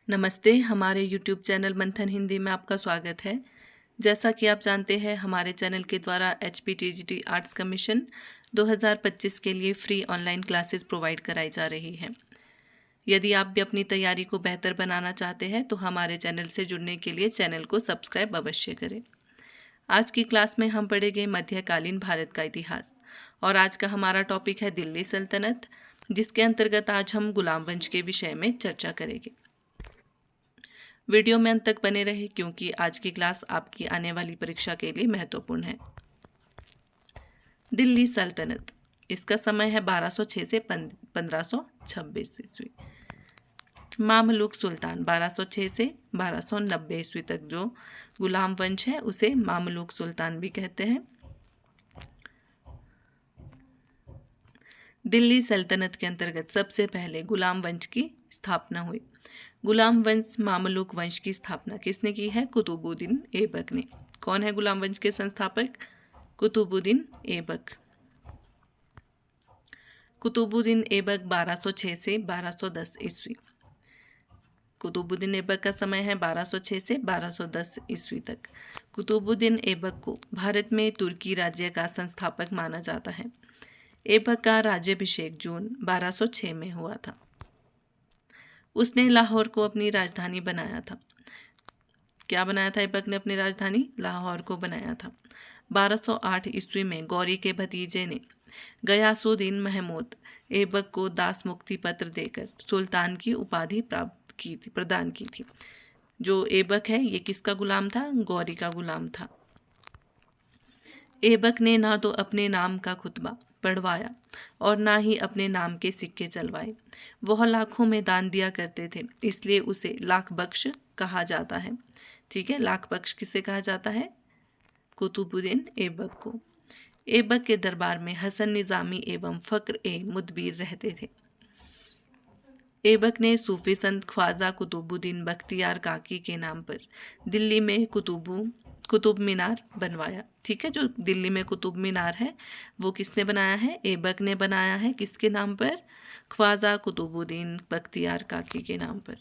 नमस्ते, हमारे YouTube channel मंथन हिंदी में आपका स्वागत है। जैसा कि आप जानते हैं, हमारे चैनल के द्वारा HPTGT आर्ट्स कमीशन 2025 के लिए फ्री ऑनलाइन क्लासेस प्रोवाइड कराई जा रही हैं। यदि आप भी अपनी तैयारी को बेहतर बनाना चाहते हैं तो हमारे चैनल से जुड़ने के लिए चैनल को सब्सक्राइब अवश्य करें। आज की क्लास में हम पढ़ेंगे मध्यकालीन भारत का इतिहास और आज का हमारा टॉपिक है दिल्ली सल्तनत, जिसके अंतर्गत आज हम गुलाम वंश के विषय में चर्चा करेंगे। वीडियो में अंत तक बने रहे क्योंकि आज की क्लास आपकी आने वाली परीक्षा के लिए महत्वपूर्ण है। दिल्ली सल्तनत, इसका समय है 1206 से 1526 ईस्वी। मामलुक सुल्तान 1206 से 1290 ईस्वी तक जो गुलाम वंश है उसे मामलुक सुल्तान भी कहते हैं। दिल्ली सल्तनत के अंतर्गत सबसे पहले गुलाम वंश की स्थापना हुई। गुलाम वंश मामलुक वंश की स्थापना किसने की है? कुतुबुद्दीन ऐबक ने। कौन है गुलाम वंश के संस्थापक? कुतुबुद्दीन ऐबक। कुतुबुद्दीन ऐबक 1206 से 1210 ईस्वी। कुतुबुद्दीन ऐबक का समय है 1206 से 1210 ईस्वी तक। कुतुबुद्दीन ऐबक को भारत में तुर्की राज्य का संस्थापक माना जाता है। ऐबक का राज्याभिषेक जून 1206 में हुआ था। उसने लाहौर को अपनी राजधानी बनाया था। क्या बनाया था? ऐबक ने अपनी राजधानी लाहौर को बनाया था। 1208 ईस्वी में गौरी के भतीजे ने गयासुद्दीन महमूद ऐबक को दास मुक्ति पत्र देकर सुल्तान की उपाधि प्रदान की थी। जो ऐबक है ये किसका गुलाम था? गौरी का गुलाम था। ऐबक ने ना तो अपने नाम का खुतबा पढ़वाया और ना ही अपने नाम के सिक्के चलवाए। वह लाखों में दान दिया करते थे, इसलिए उसे लाख बख्श कहा जाता है। ठीक है, लाख बख्श किसे कहा जाता है? कुतुबुद्दीन ऐबक को। ऐबक के दरबार में हसन निजामी एवं फक्र ए मुदबिर रहते थे। ऐबक ने सूफी संत ख्वाजा कुतुबुद्दीन बख्तियार काकी के नाम पर दिल्ली में कुतुब मीनार बनवाया। ठीक है, जो दिल्ली में कुतुब मीनार है वो किसने बनाया है? ऐबक ने बनाया है। किसके नाम पर? ख्वाजा कुतुबुद्दीन बख्तियार काकी के नाम पर।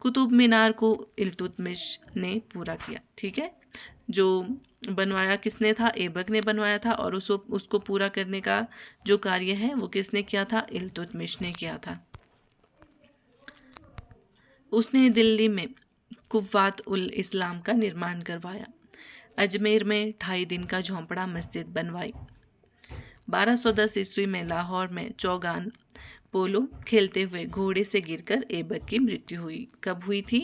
कुतुब मीनार को इल्तुतमिश ने पूरा किया। ठीक है, जो बनवाया किसने था? ऐबक ने बनवाया था और उसको पूरा करने का जो कार्य है वो किसने किया था? इल्तुतमिश ने किया था। उसने दिल्ली में कुव्वात उल इस्लाम का निर्माण करवाया। अजमेर में 2.5 दिन का झोंपड़ा मस्जिद बनवाई। 1210 ईस्वी में लाहौर में चौगान पोलो खेलते हुए घोड़े से गिरकर ऐबक की मृत्यु हुई। कब हुई थी?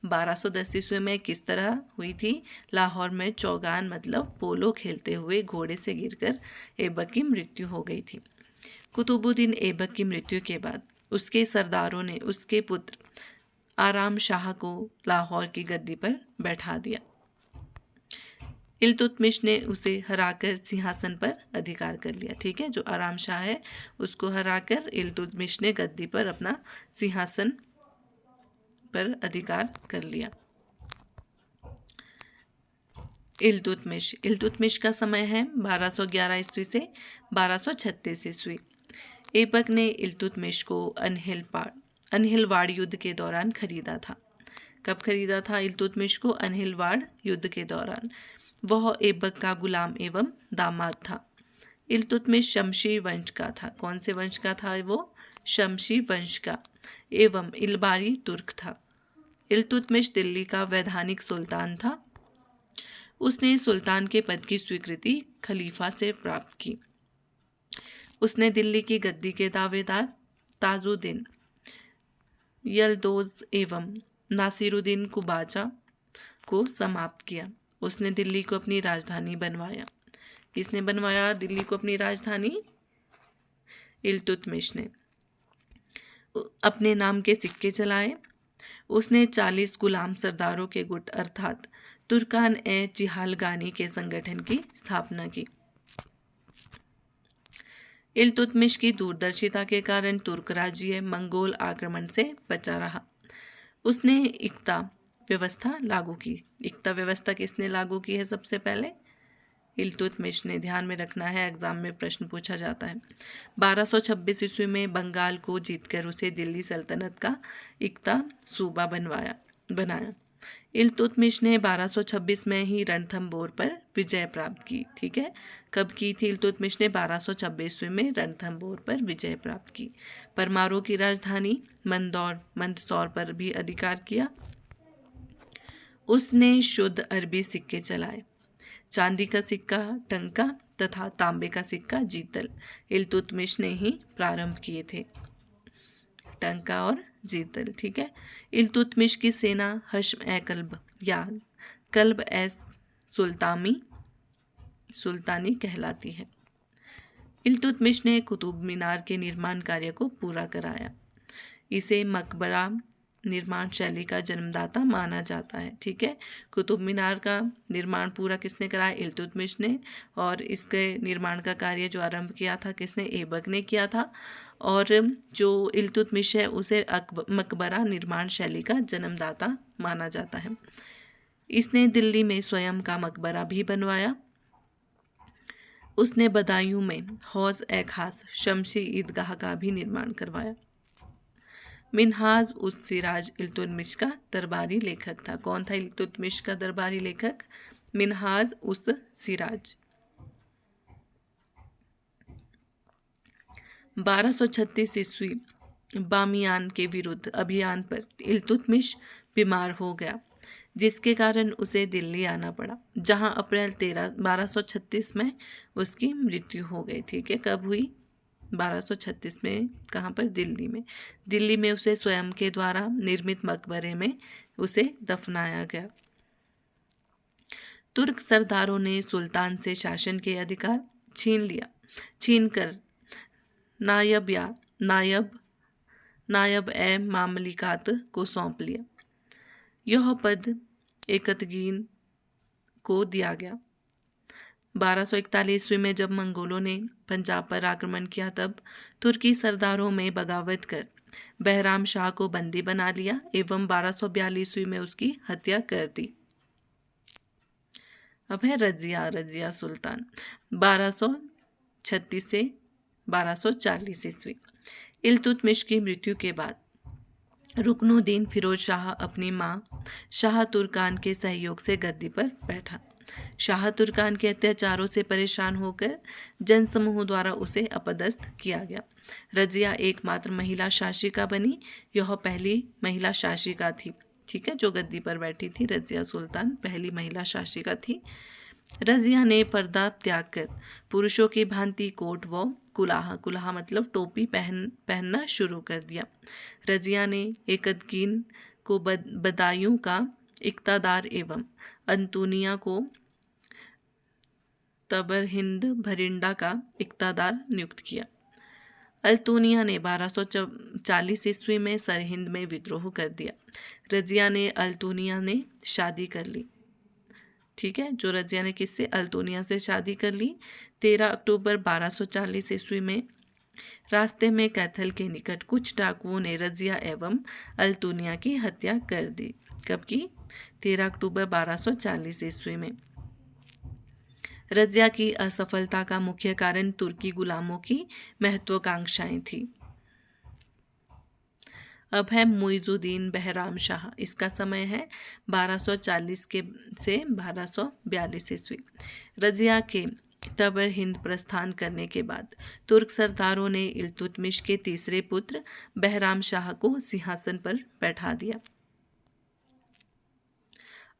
1210 ईस्वी में। किस तरह हुई थी? लाहौर में चौगान मतलब पोलो खेलते हुए घोड़े से गिरकर ऐबक की मृत्यु हो गई थी। कुतुबुद्दीन ऐबक की मृत्यु के बाद उसके सरदारों ने उसके पुत्र आराम शाह को लाहौर की गद्दी पर बैठा दिया। इल्तुतमिश ने उसे हराकर सिंहासन पर अधिकार कर लिया। ठीक है, जो आराम शाह है उसको हराकर इल्तुतमिश ने गद्दी पर अपना सिंहासन पर अधिकार कर लिया। इल्तुतमिश का समय है 1211 ईस्वी से 1236 ईस्वी। ऐबक ने इल्तुतमिश को अनहिलवाड़ युद्ध के दौरान खरीदा था। कब खरीदा था इल्तुतमिश को? अनहिलवाड़ युद्ध के दौरान। वह ऐबक का गुलाम एवं दामाद था। इल्तुतमिश शमशी वंश का था। कौन से वंश का था वो? शमशी वंश का एवं इलबारी तुर्क था। इल्तुतमिश दिल्ली का वैधानिक सुल्तान था। उसने सुल्तान के पद की स्वीकृति खलीफा से प्राप्त की। उसने दिल्ली की गद्दी के दावेदार ताजुद्दीन यलदौज एवं नासिरुद्दीन कुबाचा को समाप्त किया। उसने दिल्ली को अपनी राजधानी बनवाया। किसने बनवाया दिल्ली को अपनी राजधानी? इल्तुतमिश ने। अपने नाम के सिक्के चलाए। उसने 40 गुलाम सरदारों के गुट अर्थात तुर्कान ए जिहालगानी के संगठन की स्थापना की। इल्तुतमिश की दूरदर्शिता के कारण तुर्क राज्य मंगोल आक्रमण से बचा रहा। उसने इक्ता व्यवस्था लागू की। इक्ता व्यवस्था किसने लागू की है सबसे पहले? इल्तुतमिश ने, ध्यान में रखना है, एग्जाम में प्रश्न पूछा जाता है। 1226 ईस्वी में बंगाल को जीतकर उसे दिल्ली सल्तनत का इक्ता सूबा बनाया। इल्तुतमिश ने 1226 में ही रणथंबोर पर विजय प्राप्त की। ठीक है, कब की थी इल्तुतमिश ने? 1226 में रणथंबोर पर विजय प्राप्त की। परमारों की राजधानी मंदसौर पर भी अधिकार किया। उसने शुद्ध अरबी सिक्के चलाए। चांदी का सिक्का टंका तथा तांबे का सिक्का जीतल इल्तुतमिश ने ही प्रारंभ किए थे, टंका और जीतल। ठीक है, इल्तुतमिश की सेना हश्म ए कल्ब या कल्ब ए सुल्तानी कहलाती है। इल्तुतमिश ने कुतुब मीनार के निर्माण कार्य को पूरा कराया। इसे मकबरा निर्माण शैली का जन्मदाता माना जाता है। ठीक है, कुतुब मीनार का निर्माण पूरा किसने कराया? इल्तुतमिश ने। और इसके निर्माण का कार्य जो आरंभ किया था किसने? ऐबक ने किया था। और जो इल्तुतमिश है उसे मकबरा निर्माण शैली का जन्मदाता माना जाता है। इसने दिल्ली में स्वयं का मकबरा भी बनवाया। उसने बदायूं में हौज ए खास शमशी ईदगाह का भी निर्माण करवाया। मिन्हाज उस सिराज इल्तुतमिश का दरबारी लेखक था। कौन था इल्तुतमिश का दरबारी लेखक? मिन्हाज उस सिराज। 1236 ईस्वी बामियान के विरुद्ध अभियान पर इल्तुतमिश बीमार हो गया, जिसके कारण उसे दिल्ली आना पड़ा, जहां अप्रैल 1236 में उसकी मृत्यु हो गई। ठीक है, कब हुई? 1236 में। कहाँ पर? दिल्ली में। दिल्ली में उसे स्वयं के द्वारा निर्मित मकबरे में उसे दफनाया गया। तुर्क सरदारों ने सुल्तान से शासन के अधिकार छीनकर नायब ए मामलिकात को सौंप लिया। यह पद एकतगीन को दिया गया। 1241 ईस्वी में जब मंगोलों ने पंजाब पर आक्रमण किया तब तुर्की सरदारों में बगावत कर बहराम शाह को बंदी बना लिया एवं 1242 ईस्वी में उसकी हत्या कर दी। अब है रजिया सुल्तान 1236 से 1240 ईस्वी। इल्तुतमिश की मृत्यु के बाद रुकनुद्दीन फिरोज शाह अपनी मां शाह तुर्कान के सहयोग से गद्दी पर बैठा। शाह तुर्कान के अत्याचारों से परेशान होकर जनसमूह द्वारा उसे अपदस्थ किया गया। रजिया एकमात्र महिला शासिका बनी। यह पहली महिला शासिका थी। ठीक है, जो गद्दी पर बैठी थी रजिया सुल्तान पहली महिला शासिका थी। रजिया ने पर्दा त्याग कर पुरुषों की भांति कोट व कुलाहा मतलब टोपी पहनना शुरू कर दिया। रजिया ने एकतगीन को बदायूं का इक्तादार एवं अंतुनिया को तबरहिंद भरिंडा का इक्तादार नियुक्त किया। अल्तुनिया ने 1240 ईस्वी में सरहिंद में विद्रोह कर दिया। रजिया ने अल्तुनिया ने शादी कर ली। ठीक है, जो रजिया ने किससे? अल्तुनिया से शादी कर ली। 13 अक्टूबर 1240 ईस्वी में रास्ते में कैथल के निकट कुछ डाकुओं ने रजिया एवं अल्तुनिया की हत्या कर दी। कब की? 13 अक्टूबर 1240 ईस्वी में। रजिया की असफलता का मुख्य कारण तुर्की गुलामों की महत्वाकांक्षाएं थी। अब है मुइजुद्दीन बहराम शाह। इसका समय है 1240 से 1242 ईस्वी। रजिया के तबर हिंद प्रस्थान करने के बाद तुर्क सरदारों ने इल्तुतमिश के तीसरे पुत्र बहराम शाह को सिंहासन पर बैठा दिया।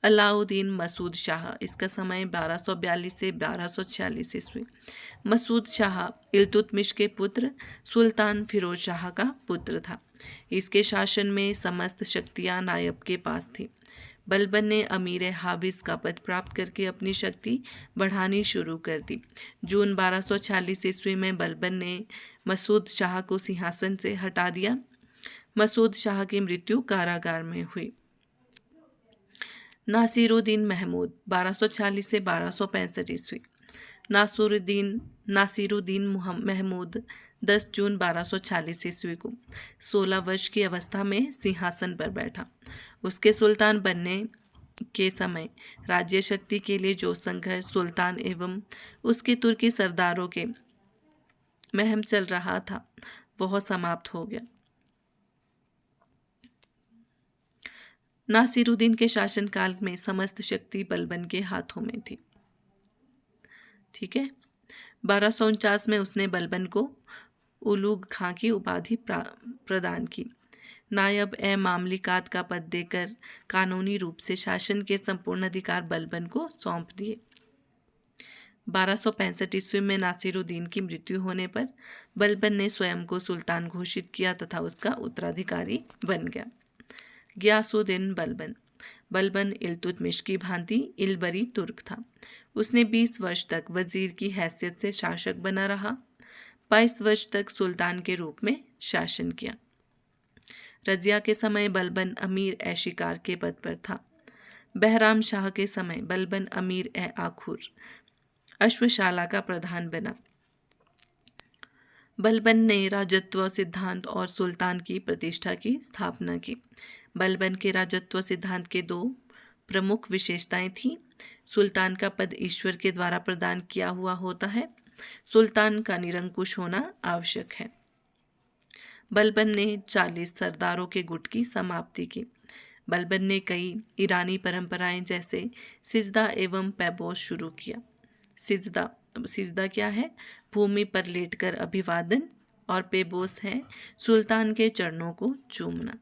अलाउद्दीन मसूद शाह। इसका समय 1242 से 1246 ईस्वी। मसूद शाह इल्तुतमिश के पुत्र सुल्तान फिरोज शाह का पुत्र था। इसके शासन में समस्त शक्तियां नायब के पास थी। बलबन ने अमीर हाबिस का पद प्राप्त करके अपनी शक्ति बढ़ानी शुरू कर दी। जून 1246 ईस्वी में बलबन ने मसूद शाह को सिंहासन से हटा दिया। मसूद शाह की मृत्यु कारागार में हुई। नासिरुद्दीन महमूद 1240 से 1265 ईस्वी। नासिरुद्दीन महमूद 10 जून 1240 ईस्वी को 16 वर्ष की अवस्था में सिंहासन पर बैठा। उसके सुल्तान बनने के समय राज्य शक्ति के लिए जो संघर्ष सुल्तान एवं उसके तुर्की सरदारों के महम चल रहा था वह समाप्त हो गया। नासिरुद्दीन के शासनकाल में समस्त शक्ति बलबन के हाथों में थी। ठीक है। 1249 में उसने बलबन को उलूग खां की उपाधि प्रदान की। नायब ए मामलिकात का पद देकर कानूनी रूप से शासन के संपूर्ण अधिकार बलबन को सौंप दिए। 1265 ईस्वी में नासिरुद्दीन की मृत्यु होने पर बलबन ने स्वयं को सुल्तान घोषित किया तथा उसका उत्तराधिकारी बन गया। गियासुद्दीन बलबन। बलबन इल्तुतमिश की भांति इलबरी तुर्क था। उसने 20 वर्ष तक वजीर की हैसियत से शासक बना रहा। 22 वर्ष तक सुल्तान के रूप में शासन किया। रजिया के समय बलबन अमीर ए शिकार के पद पर था। बहराम शाह के समय बलबन अमीर ए आखुर अश्वशाला का प्रधान बना। बलबन ने राजत्व सिद्धांत और सुल्तान की प्रतिष्ठा की स्थापना की। बलबन के राजत्व सिद्धांत के दो प्रमुख विशेषताएं थीं। सुल्तान का पद ईश्वर के द्वारा प्रदान किया हुआ होता है। सुल्तान का निरंकुश होना आवश्यक है। बलबन ने 40 सरदारों के गुट की समाप्ति की। बलबन ने कई ईरानी परंपराएं जैसे सिजदा एवं पैबोस शुरू किया। सिजदा क्या है? भूमि पर लेटकर अभिवादन, और पेबोस है सुल्तान के चरणों को चूमना।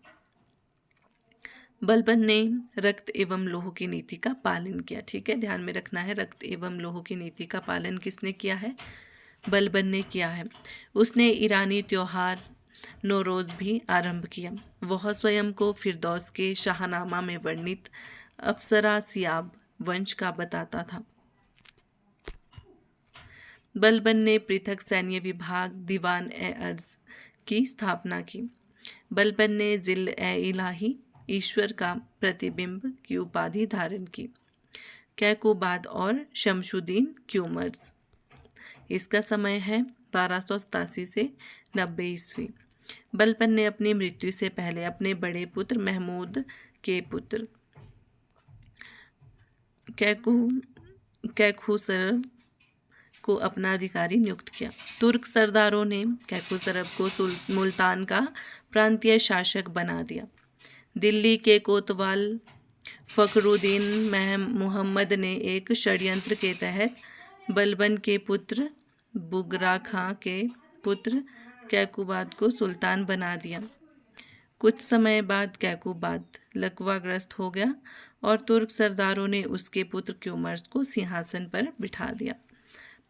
बलबन ने रक्त एवं लोह की नीति का पालन किया। ठीक है, ध्यान में रखना है, रक्त एवं लोह की नीति का पालन किसने किया है? बलबन ने किया है। उसने ईरानी त्योहार नौरोज भी आरंभ किया। वह स्वयं को फिरदौस के शाहनामा में वर्णित अप्सरा सियाब वंश का बताता था। बलबन ने पृथक सैन्य विभाग दीवान ए अर्ज की स्थापना की। बलबन ने जिल ए इलाही ईश्वर का प्रतिबिंब की उपाधि धारण की। कैकुबाद और शमशुद्दीन क्यूमर्स। इसका समय है 1287 से 90 ईस्वी। बलबन ने अपनी मृत्यु से पहले अपने बड़े पुत्र महमूद के पुत्र कैखुसरब को अपना अधिकारी नियुक्त किया। तुर्क सरदारों ने कैखुसरब को मुल्तान का प्रांतीय शासक बना दिया। दिल्ली के कोतवाल फखरुद्दीन मुहम्मद ने एक षड्यंत्र के तहत बलबन के पुत्र बुगरा खां के पुत्र कैकुबाद को सुल्तान बना दिया। कुछ समय बाद कैकुबाद लकवाग्रस्त हो गया और तुर्क सरदारों ने उसके पुत्र क्यूमर्स को सिंहासन पर बिठा दिया।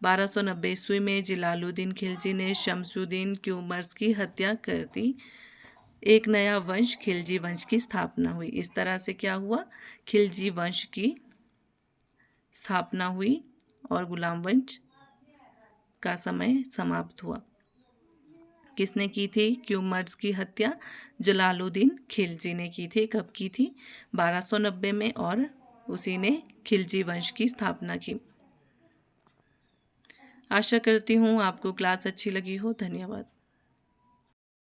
1290 ईस्वी में जलालुद्दीन खिलजी ने शमशुद्दीन क्यूमर्स की हत्या कर दी। एक नया वंश खिलजी वंश की स्थापना हुई। इस तरह से क्या हुआ? खिलजी वंश की स्थापना हुई और गुलाम वंश का समय समाप्त हुआ। किसने की थी? क्यूमर्स की हत्या जलालुद्दीन खिलजी ने की थी। कब की थी? 1290 में, और उसी ने खिलजी वंश की स्थापना की। आशा करती हूँ आपको क्लास अच्छी लगी हो। धन्यवाद।